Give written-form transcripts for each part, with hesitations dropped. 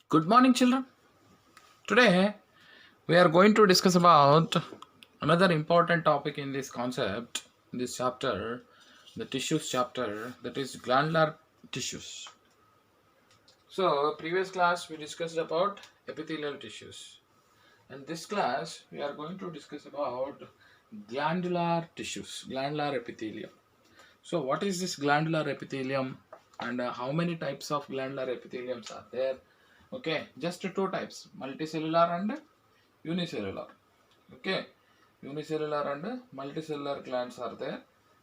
Good morning, children. Today we are going to discuss about another important topic in this concept, in this chapter, the tissues chapter, that is glandular tissues. So, previous class we discussed about epithelial tissues, and this class we are going to discuss about glandular tissues, glandular epithelium. So, what is this glandular epithelium, and how many types of glandular epitheliums are there? Okay, just two types, multicellular and unicellular. Okay, unicellular and multicellular glands are there.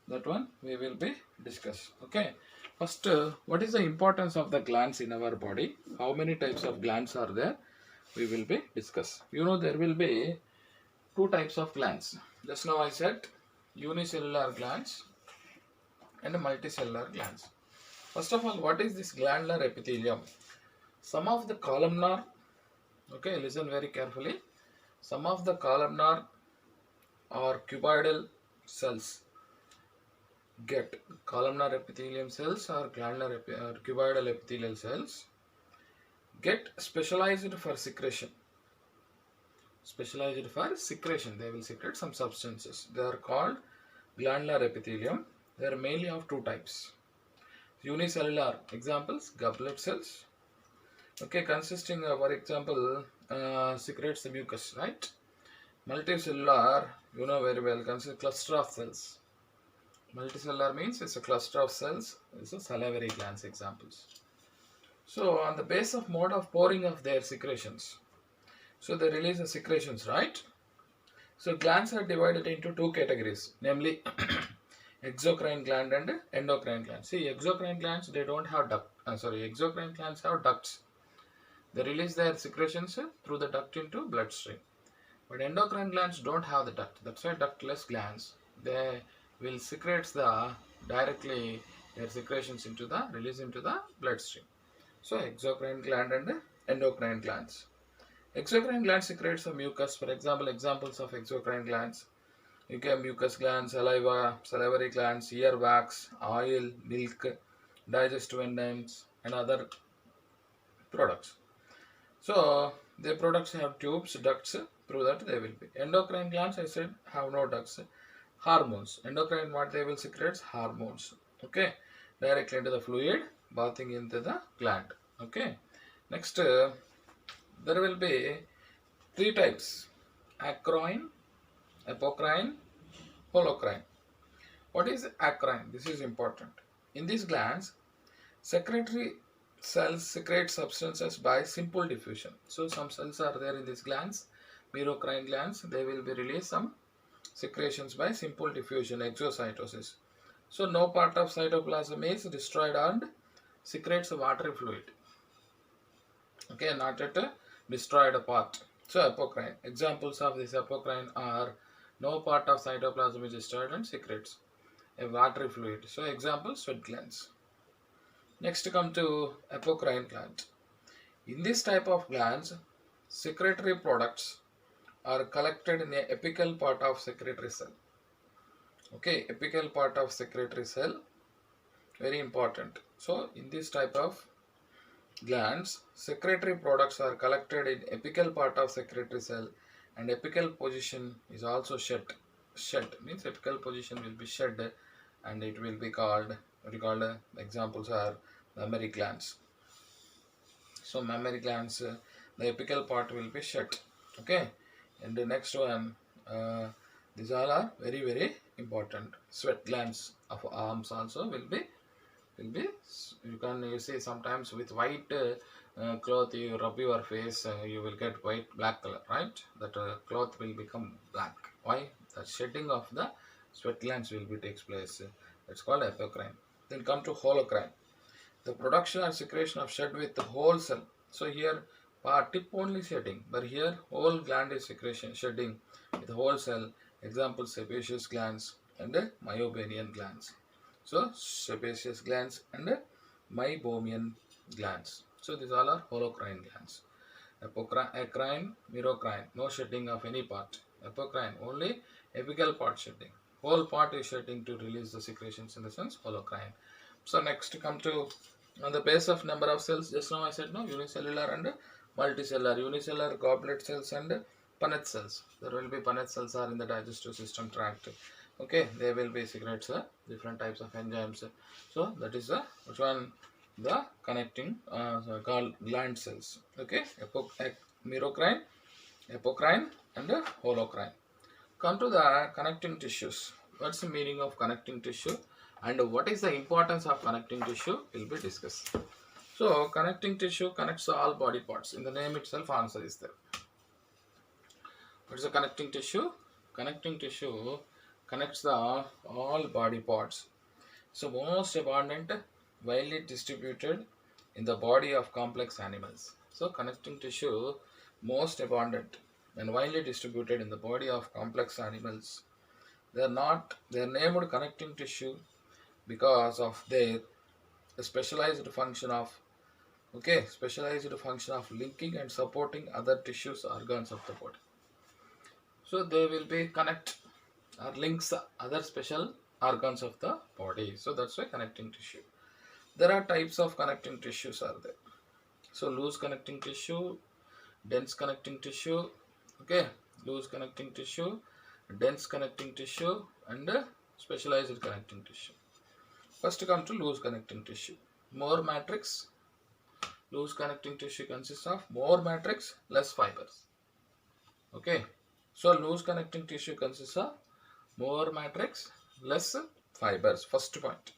That one we will be discuss. Okay, first, what is the importance of the glands in our body? How many types of glands are there? We will be discuss. There will be two types of glands. Just now I said unicellular glands and multicellular glands. First of all, what is this glandular epithelium? Some of the columnar, okay, listen very carefully. Some of the columnar or cuboidal cells get columnar epithelium cells or glandular or cuboidal epithelial cells get specialized for secretion. Specialized for secretion, they will secrete some substances. They are called glandular epithelium. They are mainly of two types. Unicellular examples, goblet cells. Okay, consisting of, for example, secretes the mucus, right? Multicellular, you know very well, consists cluster of cells. Multicellular means it's a cluster of cells. It's a salivary glands examples. So on the base of mode of pouring of their secretions, so they release the secretions, right? So glands are divided into two categories, namely exocrine gland and endocrine gland. See, exocrine glands, they don't have duct. Exocrine glands have ducts. They release their secretions through the duct into bloodstream. But endocrine glands don't have the duct. That's why ductless glands. They will secrete directly their secretions into the release into the bloodstream. So exocrine gland and endocrine glands. Exocrine gland secretes the mucus. For example, examples of exocrine glands. You get mucus glands, saliva, salivary glands, ear wax, oil, milk, digestive enzymes, and other products. So the products have tubes, ducts, through that they will be. Endocrine glands, I said, have no ducts. Hormones. Endocrine, what they will secrete? Hormones. Okay. Directly into the fluid, bathing into the gland. Okay. Next, there will be three types. Acrine, apocrine, holocrine. What is acrine? This is important. In these glands, secretory cells secrete substances by simple diffusion. So some cells are there in these glands, merocrine glands. They will be released some secretions by simple diffusion, exocytosis. So no part of cytoplasm is destroyed and secretes a watery fluid. Okay, not at a destroyed part. So apocrine. Examples of this apocrine are no part of cytoplasm is destroyed and secretes a watery fluid. So example, sweat glands. Next come to apocrine gland. In this type of glands, secretory products are collected in the apical part of secretory cell. Okay, apical part of secretory cell, very important. So in this type of glands, secretory products are collected in apical part of secretory cell, and apical position is also shed. Shed means apical position will be shed, and it will be called, examples are mammary glands. So mammary glands, the apical part will be shut. Okay, and the next one, these all are very important. Sweat glands of arms also will be you see sometimes with white cloth you rub your face, you will get black color, right? That cloth will become black. Why? The shedding of the sweat glands will be takes place. It's called apocrine. Then come to holocrine. The production or secretion of shed with the whole cell. So here tip only shedding, but here whole gland is secretion shedding with the whole cell. Example, sebaceous glands and meibomian glands. So sebaceous glands and meibomian glands. So these all are holocrine glands. Acrine, merocrine, no shedding of any part. Apocrine, only apical part shedding. Whole part is shedding to release the secretions, in the sense holocrine. So next come to On the base of number of cells, just now I said no, unicellular and multicellular. Unicellular goblet cells and Punnett cells. There will be Punnett cells are in the digestive system tract. Okay, they will be secretes different types of enzymes. So that is the which one, the connecting gland cells. Okay, merocrine, apocrine, and holocrine. Come to the connecting tissues. What's the meaning of connecting tissue and what is the importance of connecting tissue will be discussed. So connecting tissue connects all body parts. In the name itself answer is there. What is the connecting tissue? Connecting tissue connects the all body parts. So most abundant, widely distributed in the body of complex animals. So connecting tissue most abundant and widely distributed in the body of complex animals. They are named connecting tissue because of their specialized function of linking and supporting other tissues organs of the body. So they will be connect or links other special organs of the body. So that's why connecting tissue. There are types of connecting tissues are there. So loose connecting tissue, dense connecting tissue, okay, loose connecting tissue, dense connecting tissue, and specialized connecting tissue. First come to loose connecting tissue. More matrix. Loose connecting tissue consists of more matrix, less fibers. Okay. So loose connecting tissue consists of more matrix, less fibers. First point.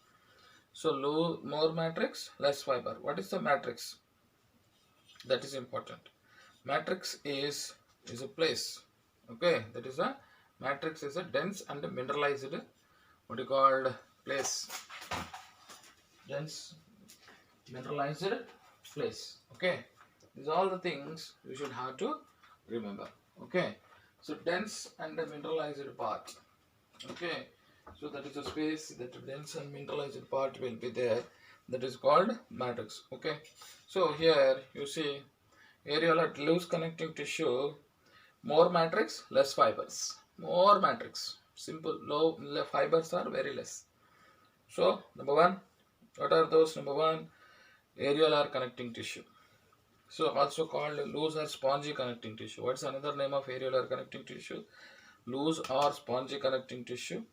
So more matrix, less fiber. What is the matrix? That is important. Matrix is a place. Okay. That is a matrix is a dense and mineralized what you called place. Dense mineralized place. Okay, these are all the things you should have to remember. Okay, so dense and mineralized part. Okay, so that is a space that dense and mineralized part will be there. That is called matrix. Okay, so here you see areolar loose connecting tissue, more matrix, less fibers. More matrix, simple. Low fibers are very less. So number one, what are those? Number one, areolar connecting tissue. So also called loose or spongy connecting tissue. What's another name of areolar connecting tissue? Loose or spongy connecting tissue.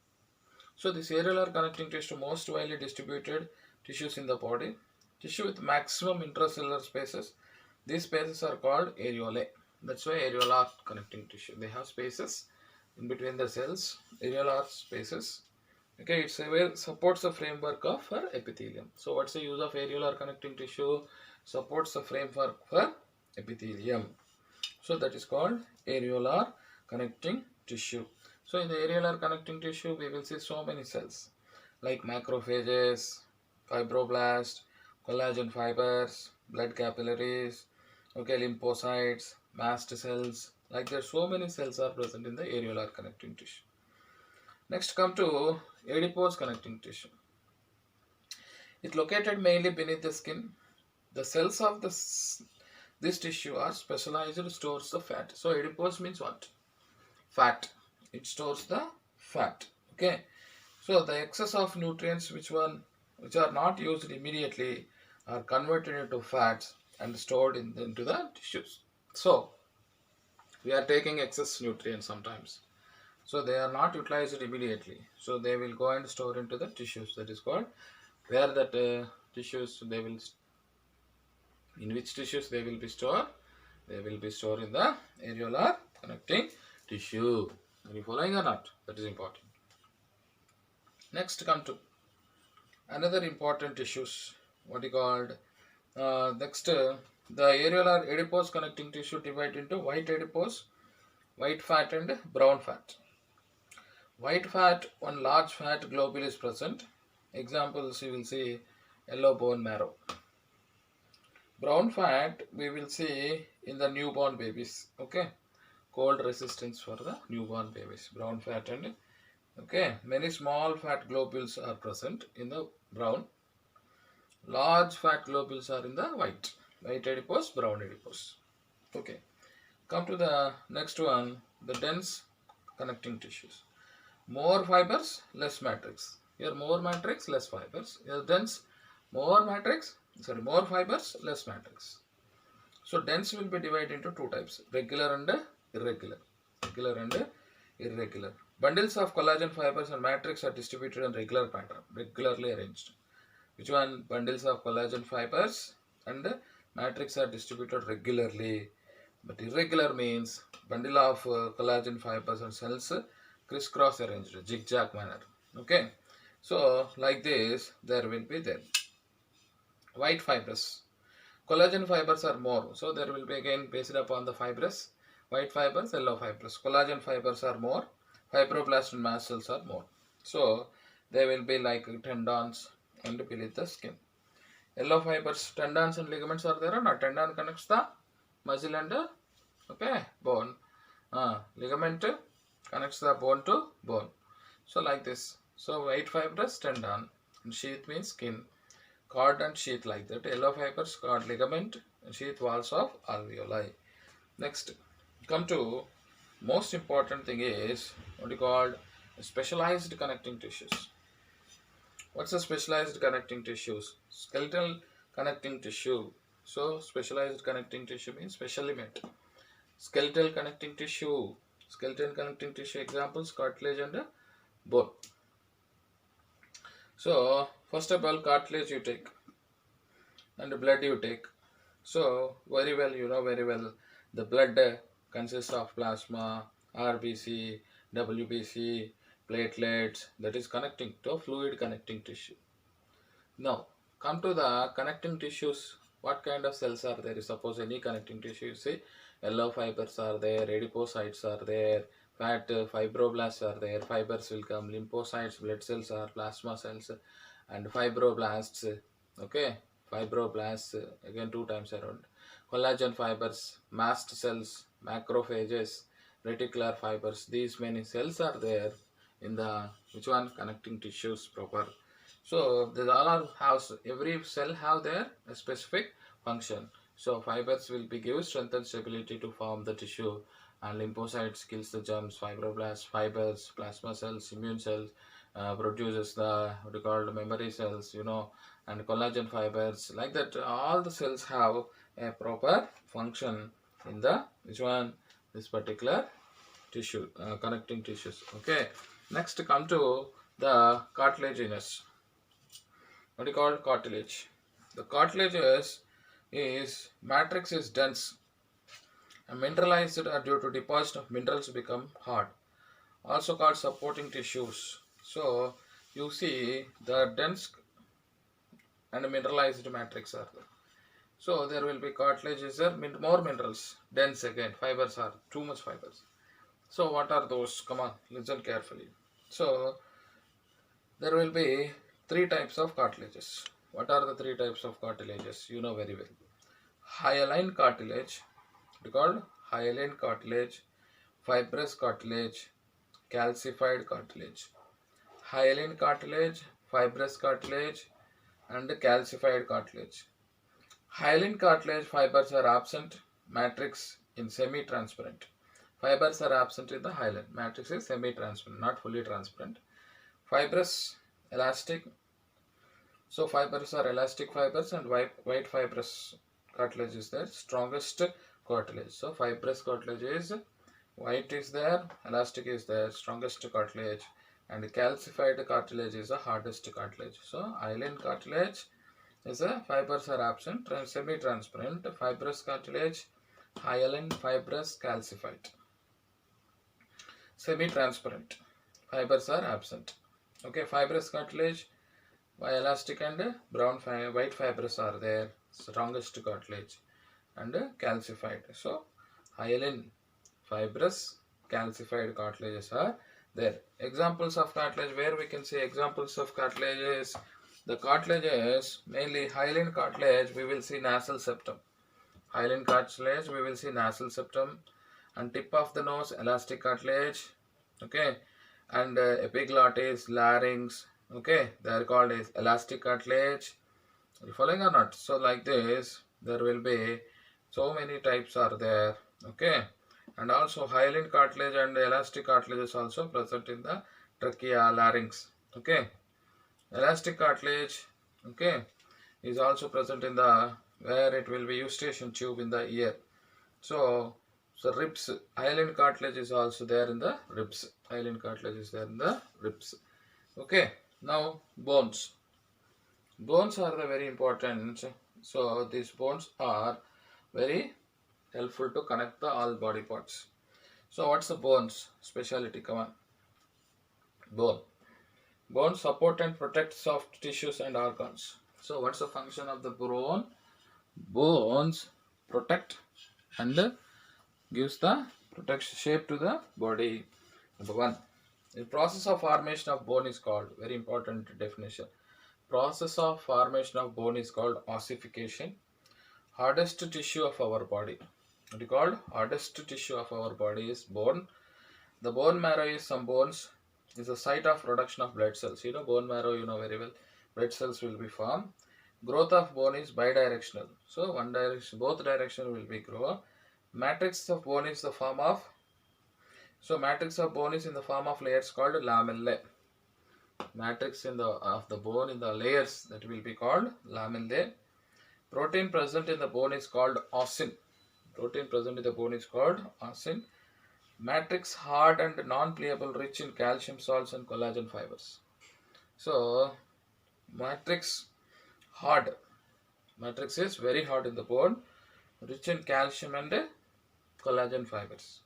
So this areolar connecting tissue most widely distributed tissues in the body. Tissue with maximum intracellular spaces. These spaces are called areolae. That's why areolar connecting tissue. They have spaces in between the cells, areolar spaces. Okay, it's a supports the framework of for epithelium. So what's the use of areolar connecting tissue? Supports the framework for epithelium. So that is called areolar connecting tissue. So in the areolar connecting tissue, we will see so many cells like macrophages, fibroblasts, collagen fibers, blood capillaries, okay, lymphocytes, mast cells. Like there, so many cells are present in the areolar connecting tissue. Next, come to adipose connecting tissue. It's located mainly beneath the skin. The cells of this tissue are specialized stores the fat. So adipose means what? Fat. It stores the fat. Okay. So the excess of nutrients which are not used immediately are converted into fats and stored into the tissues. So we are taking excess nutrients sometimes. So they are not utilized immediately. So they will go and store into the tissues. That is called where that tissues they will. In which tissues they will be stored? They will be stored in the areolar connecting tissue. Are you following or not? That is important. Next, come to another important tissues. What you called? Next, the areolar adipose connecting tissue divide into white adipose, white fat, and brown fat. White fat, one large fat globule is present. Examples you will see yellow bone marrow. Brown fat we will see in the newborn babies. Okay, cold resistance for the newborn babies. Brown fat and okay, many small fat globules are present in the brown. Large fat globules are in the white. White adipose, brown adipose. Okay, come to the next one, the dense connecting tissues. More fibers, less matrix. Here more matrix, less fibers. Here dense, more matrix, more fibers, less matrix. So dense will be divided into two types, regular and irregular. Regular and irregular. Bundles of collagen fibers and matrix are distributed in regular pattern, regularly arranged. Which one? Bundles of collagen fibers and matrix are distributed regularly. But irregular means bundle of collagen fibers and cells crisscross arranged, zigzag manner. Okay. So like this, there will be then white fibers. Collagen fibers are more. So there will be again based upon the fibers. White fibers, yellow fibers. Collagen fibers are more. Fibroblast and mast cells are more. So they will be like tendons and beneath the skin. Yellow fibers, tendons and ligaments are there or not? Tendon connects the muscle and bone. Ligament connects the bone to bone. So like this. So white fibers, tendon, and sheath means skin. Cord and sheath like that. Yellow fibers, cord, ligament, and sheath walls of alveoli. Next, come to most important thing is what you called specialized connecting tissues. What's a specialized connecting tissues? Skeletal connecting tissue. So specialized connecting tissue means specially made. Skeletal connecting tissue. Skeletal connecting tissue examples cartilage and bone. So first of all, cartilage you take and blood you take. So very well, you know very well, the blood consists of plasma, RBC, WBC, platelets, that is connecting to fluid connecting tissue. Now come to the connecting tissues. What kind of cells are there? Suppose any connecting tissue, you see yellow fibers are there, adipocytes are there, fat fibroblasts are there, fibers will come, lymphocytes, blood cells are plasma cells, and fibroblasts. Okay, fibroblasts again two times around. Collagen fibers, mast cells, macrophages, reticular fibers. These many cells are there in the which one connecting tissues proper. So they all have, every cell have their specific function. So fibers will be give strength and stability to form the tissue, and lymphocytes kills the germs, fibroblasts, fibers, plasma cells, immune cells produces the what you call memory cells, you know, and collagen fibers. Like that, all the cells have a proper function in the which one this particular tissue connecting tissues. Okay. Next, come to the cartilaginous. What do you call cartilage? The cartilage is matrix is dense and mineralized due to deposit of minerals become hard. Also called supporting tissues. So you see the dense and mineralized matrix are there. So there will be cartilage is there more minerals, dense again, fibers are too much fibers. So what are those? Come on, listen carefully. So there will be three types of cartilages. What are the three types of cartilages? You know very well. Hyaline cartilage, called hyaline cartilage, fibrous cartilage, calcified cartilage. Hyaline cartilage, fibrous cartilage, and calcified cartilage. Hyaline cartilage fibers are absent, matrix in semi-transparent. Fibers are absent in the hyaline. Matrix is semi-transparent, not fully transparent. Fibrous, elastic. So fibers are elastic fibers, and white fibrous cartilage is there. Strongest cartilage. So fibrous cartilage is white is there, elastic is there, strongest cartilage, and calcified cartilage is the hardest cartilage. So hyaline cartilage is a fibers are absent, semi-transparent. Fibrous cartilage, hyaline, fibrous, calcified. Semi-transparent. Fibers are absent. Okay, fibrous cartilage, elastic and white fibers are there. Strongest cartilage and calcified. So hyaline, fibrous, calcified cartilages are there. Examples of cartilage, where we can see examples of cartilages. The cartilages, mainly hyaline cartilage, we will see nasal septum. Hyaline cartilage, we will see nasal septum, and tip of the nose, elastic cartilage. Okay, and epiglottis, larynx. Okay, they are called as elastic cartilage. Are you following or not? So like this, there will be so many types are there. Okay, and also hyaline cartilage and elastic cartilage is also present in the trachea, larynx. Okay, elastic cartilage. Okay, is also present in the where it will be eustachian tube in the ear. So ribs, hyaline cartilage is also there in the ribs. Hyaline cartilage is there in the ribs. Okay. Now bones. Bones are the very important. So these bones are very helpful to connect the all body parts. So what's the bones speciality? Come on. Bone. Bone support and protect soft tissues and organs. So what's the function of the bone? Bones protect and gives the protection shape to the body. Number one. The process of formation of bone is called, very important definition. Process of formation of bone is called ossification. Hardest tissue of our body. What is called hardest tissue of our body is bone. The bone marrow is some bones is the site of production of blood cells. You know bone marrow, you know very well. Blood cells will be formed. Growth of bone is bidirectional. So one direction, both direction will be grow. Matrix of bone is the form of. So matrix of bone is in the form of layers called lamellae. Matrix in the of the bone in the layers that will be called lamellae. Protein present in the bone is called ossin. Protein present in the bone is called ossin. Matrix hard and non-pliable, rich in calcium salts and collagen fibers. So matrix hard. Matrix is very hard in the bone, rich in calcium and collagen fibers.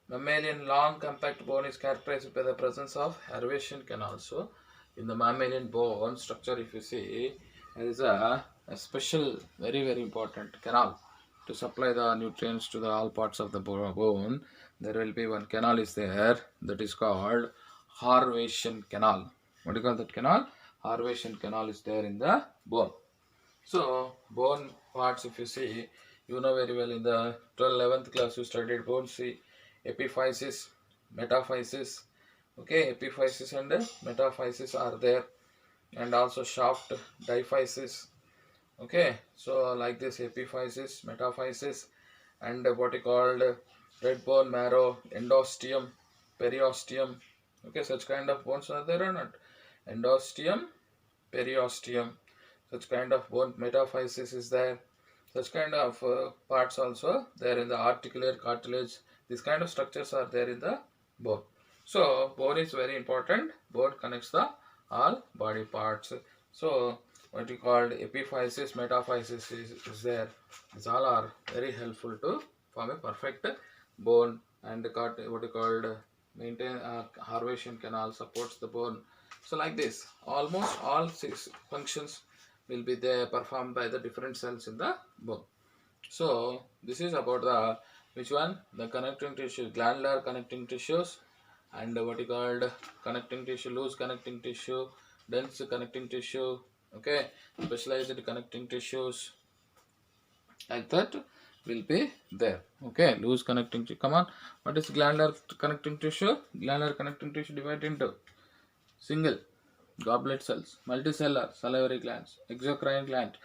Mammalian long compact bone is characterized by the presence of Hervatian canal. So in the mammalian bone structure, if you see, there is a special, very important canal to supply the nutrients to the all parts of the bone. There will be one canal is there that is called Hervatian canal. What do you call that canal? Hervatian canal is there in the bone. So bone parts, if you see, you know very well in the 11th class you studied bone. See, epiphysis, metaphysis. Okay, epiphysis and metaphysis are there, and also shaft diphysis. Okay, so like this epiphysis, metaphysis, and what is called red bone marrow, endosteum, periosteum. Okay, such kind of bones are there or not? Endosteum, periosteum, such kind of bone metaphysis is there. Such kind of parts also there in the articular cartilage. These kind of structures are there in the bone. So bone is very important. Bone connects the all body parts. So what we called epiphysis, metaphysis is there. These all are very helpful to form a perfect bone, and what you called maintain Hervatian canal supports the bone. So like this, almost all six functions will be there performed by the different cells in the bone. So this is about the which one? The connecting tissue, glandular connecting tissues, and what you called connecting tissue, loose connecting tissue, dense connecting tissue. Okay, specialized connecting tissues, like that will be there. Okay, loose connecting tissue. Come on, what is glandular connecting tissue? Glandular connecting tissue divided into single goblet cells, multicellular salivary glands, exocrine gland,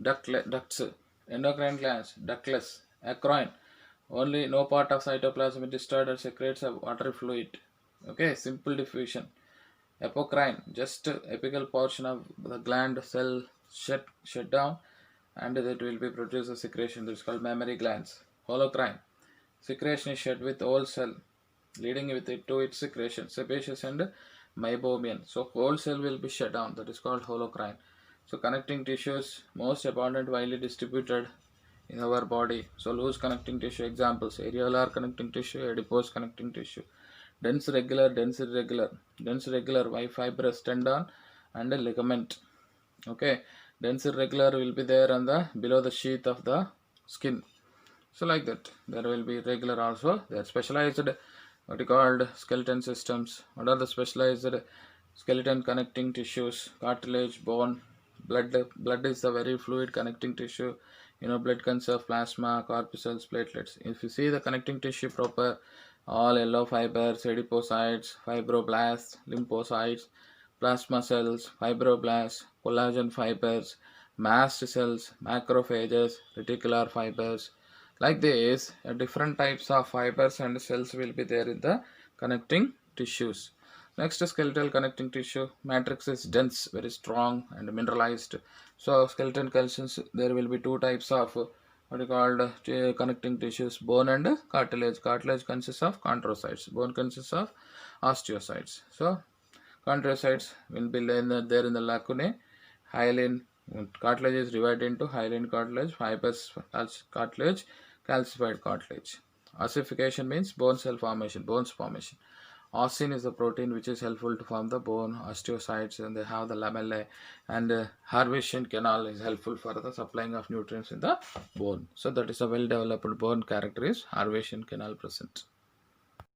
ducts, endocrine glands, ductless, acrine. Only no part of cytoplasm is disturbed or secretes a watery fluid. Okay, simple diffusion. Apocrine, just apical portion of the gland cell shut down, and that will be produce a secretion that is called mammary glands. Holocrine, secretion is shed with whole cell, leading with it to its secretion. Sebaceous and meibomian. So whole cell will be shut down. That is called holocrine. So connecting tissues most abundant, widely distributed in our body. So loose connecting tissue examples: areolar connecting tissue, adipose connecting tissue, dense regular, dense irregular. Dense regular, fibrous tendon and a ligament. Okay, dense irregular will be there on the below the sheath of the skin. So like that, there will be regular also. They are specialized what you called skeleton systems. What are the specialized skeleton connecting tissues? Cartilage, bone, blood. Blood is a very fluid connecting tissue. You know, blood conserves plasma, corpuscles, platelets. If you see the connecting tissue proper, all yellow fibers, adipocytes, fibroblasts, lymphocytes, plasma cells, fibroblasts, collagen fibers, mast cells, macrophages, reticular fibers. Like this, different types of fibers and cells will be there in the connecting tissues. Next, skeletal connecting tissue. Matrix is dense, very strong and mineralized. So skeleton calciums, there will be two types of what are called connecting tissues, bone and cartilage. Cartilage consists of chondrocytes. Bone consists of osteocytes. So chondrocytes will be there in the lacunae. Hyaline cartilage is divided into hyaline cartilage, fibrous cartilage, calcified cartilage. Ossification means bone cell formation, bones formation. Ossin is a protein which is helpful to form the bone, osteocytes, and they have the lamellae, and Harvestian canal is helpful for the supplying of nutrients in the bone. So that is a well developed bone character is Harvestian canal present.